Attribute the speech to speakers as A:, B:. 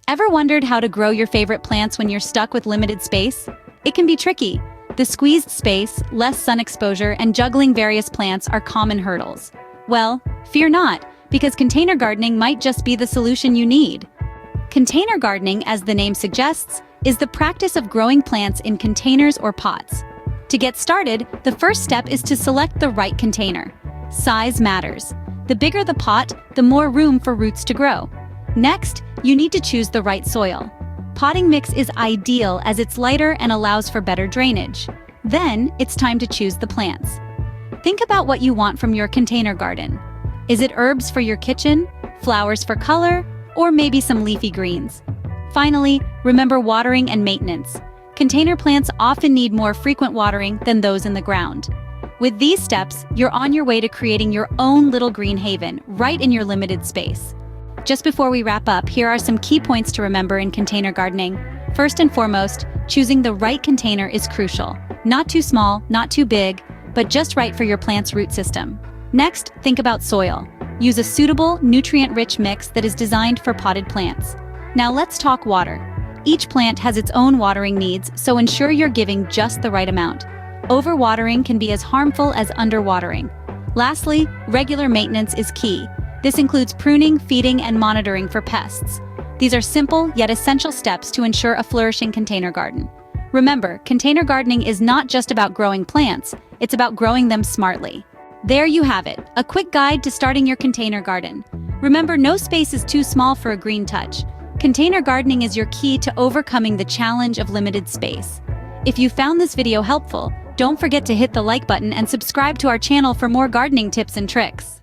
A: Ever wondered how to grow your favorite plants when you're stuck with limited space? It can be tricky. The squeezed space, less sun exposure, and juggling various plants are common hurdles. Well, fear not, because container gardening might just be the solution you need. Container gardening, as the name suggests, is the practice of growing plants in containers or pots. To get started, the first step is to select the right container. Size matters. The bigger the pot, the more room for roots to grow. Next, you need to choose the right soil. Potting mix is ideal as it's lighter and allows for better drainage. Then, it's time to choose the plants. Think about what you want from your container garden. Is it herbs for your kitchen, flowers for color, or maybe some leafy greens? Finally, remember watering and maintenance. Container plants often need more frequent watering than those in the ground. With these steps, you're on your way to creating your own little green haven right in your limited space. Just before we wrap up, here are some key points to remember in container gardening. First and foremost, choosing the right container is crucial. Not too small, not too big, but just right for your plant's root system. Next, think about soil. Use a suitable, nutrient-rich mix that is designed for potted plants. Now let's talk water. Each plant has its own watering needs, so ensure you're giving just the right amount. Overwatering can be as harmful as underwatering. Lastly, regular maintenance is key. This includes pruning, feeding, and monitoring for pests. These are simple yet essential steps to ensure a flourishing container garden. Remember, container gardening is not just about growing plants, it's about growing them smartly. There you have it, a quick guide to starting your container garden. Remember, no space is too small for a green touch. Container gardening is your key to overcoming the challenge of limited space. If you found this video helpful, don't forget to hit the like button and subscribe to our channel for more gardening tips and tricks.